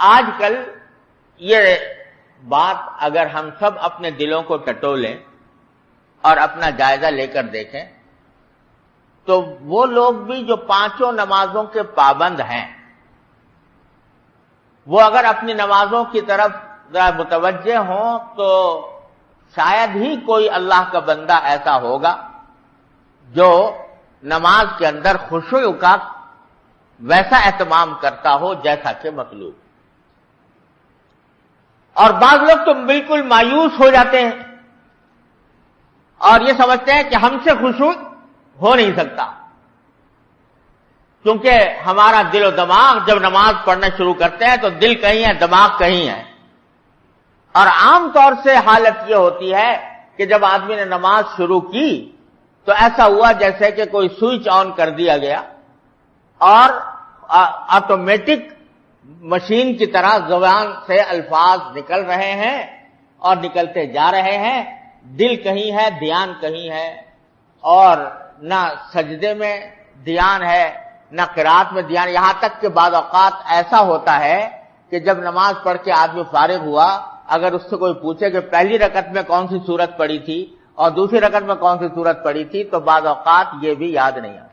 آج کل یہ بات اگر ہم سب اپنے دلوں کو ٹٹولیں اور اپنا جائزہ لے کر دیکھیں تو وہ لوگ بھی جو 5 نمازوں کے پابند ہیں وہ اگر اپنی نمازوں کی طرف ذرا متوجہ ہوں تو شاید ہی کوئی اللہ کا بندہ ایسا ہوگا جو نماز کے اندر خشوع کا ویسا اہتمام کرتا ہو جیسا کہ مطلوب. اور بعض لوگ تو بالکل مایوس ہو جاتے ہیں اور یہ سمجھتے ہیں کہ ہم سے خشوع ہو نہیں سکتا کیونکہ ہمارا دل و دماغ جب نماز پڑھنا شروع کرتے ہیں تو دل کہیں ہے دماغ کہیں ہے. اور عام طور سے حالت یہ ہوتی ہے کہ جب آدمی نے نماز شروع کی تو ایسا ہوا جیسے کہ کوئی سوئچ آن کر دیا گیا اور آٹومیٹک مشین کی طرح زبان سے الفاظ نکل رہے ہیں اور نکلتے جا رہے ہیں. دل کہیں ہے دھیان کہیں ہے اور نہ سجدے میں دھیان ہے نہ قرات میں دھیان. یہاں تک کہ بعض اوقات ایسا ہوتا ہے کہ جب نماز پڑھ کے آدمی فارغ ہوا اگر اس سے کوئی پوچھے کہ پہلی رکعت میں کون سی سورت پڑھی تھی اور دوسری رکعت میں کون سی سورت پڑھی تھی تو بعض اوقات یہ بھی یاد نہیں آتا.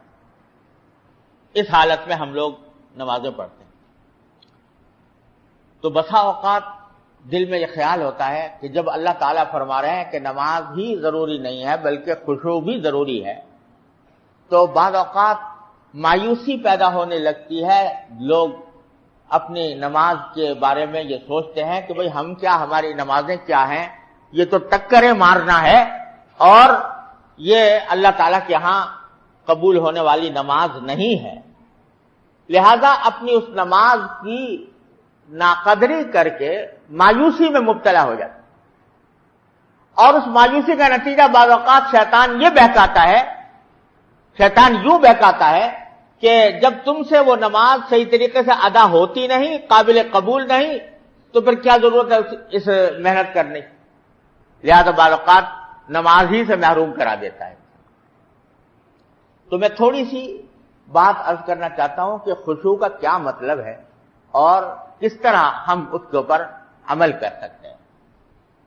اس حالت میں ہم لوگ نمازیں پڑھتے ہیں تو بسا اوقات دل میں یہ خیال ہوتا ہے کہ جب اللہ تعالیٰ فرما رہے ہیں کہ نماز ہی ضروری نہیں ہے بلکہ خشوع بھی ضروری ہے تو بعض اوقات مایوسی پیدا ہونے لگتی ہے. لوگ اپنی نماز کے بارے میں یہ سوچتے ہیں کہ بھئی ہم کیا, ہماری نمازیں کیا ہیں, یہ تو ٹکریں مارنا ہے اور یہ اللہ تعالیٰ کے ہاں قبول ہونے والی نماز نہیں ہے. لہذا اپنی اس نماز کی ناقدری کر کے مایوسی میں مبتلا ہو جاتا اور اس مایوسی کا نتیجہ بعض اوقات شیطان یہ بہکاتا ہے, شیطان یوں بہکاتا ہے کہ جب تم سے وہ نماز صحیح طریقے سے ادا ہوتی نہیں, قابل قبول نہیں, تو پھر کیا ضرورت ہے اس محنت کرنے کی. لہذا بعض اوقات نماز ہی سے محروم کرا دیتا ہے. تو میں تھوڑی سی بات عرض کرنا چاہتا ہوں کہ خشوع کا کیا مطلب ہے اور کس طرح ہم اس کے اوپر عمل کر سکتے ہیں.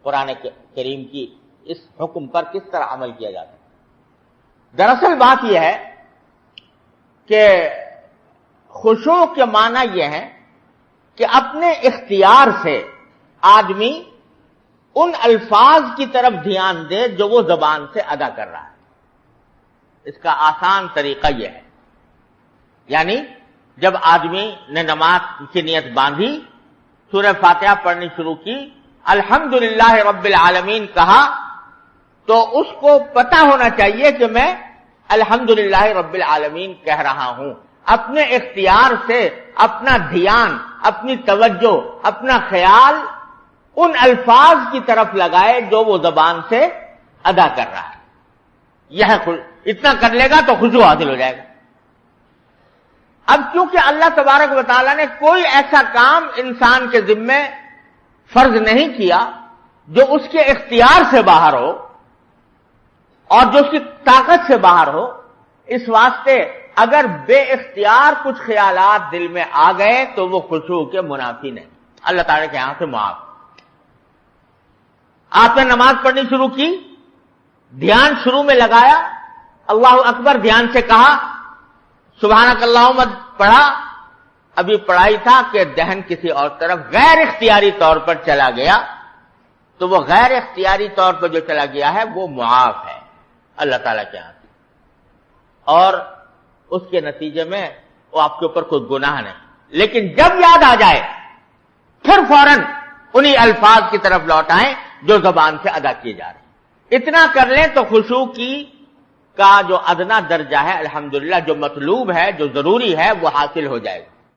قرآن کریم کی اس حکم پر کس طرح عمل کیا جاتا ہے. دراصل بات یہ ہے کہ خشوع کے معنی یہ ہے کہ اپنے اختیار سے آدمی ان الفاظ کی طرف دھیان دے جو وہ زبان سے ادا کر رہا ہے. اس کا آسان طریقہ یہ ہے, یعنی جب آدمی نے نماز کی نیت باندھی, سورہ فاتحہ پڑھنی شروع کی, الحمدللہ رب العالمین کہا, تو اس کو پتہ ہونا چاہیے کہ میں الحمدللہ رب العالمین کہہ رہا ہوں. اپنے اختیار سے اپنا دھیان, اپنی توجہ, اپنا خیال ان الفاظ کی طرف لگائے جو وہ زبان سے ادا کر رہا ہے. یہ اتنا کر لے گا تو خشوع حاصل ہو جائے گا. اب کیونکہ اللہ تبارک و تعالیٰ نے کوئی ایسا کام انسان کے ذمے فرض نہیں کیا جو اس کے اختیار سے باہر ہو اور جو اس کی طاقت سے باہر ہو, اس واسطے اگر بے اختیار کچھ خیالات دل میں آ گئے تو وہ خشوع کے منافی نہیں, اللہ تعالیٰ کے یہاں سے معاف. آپ نے نماز پڑھنی شروع کی, دھیان شروع میں لگایا, اللہ اکبر دھیان سے کہا, سبحانک اللہم پڑھا, ابھی پڑھائی تھا کہ ذہن کسی اور طرف غیر اختیاری طور پر چلا گیا, تو وہ غیر اختیاری طور پر جو چلا گیا ہے وہ معاف ہے اللہ تعالیٰ کے ہاتھ, اور اس کے نتیجے میں وہ آپ کے اوپر کوئی گناہ نہیں. لیکن جب یاد آ جائے پھر فوراً انہی الفاظ کی طرف لوٹائیں جو زبان سے ادا کیے جا رہے ہیں. اتنا کر لیں تو خشوع کی کا جو ادنا درجہ ہے الحمدللہ جو مطلوب ہے, جو ضروری ہے, وہ حاصل ہو جائے گا.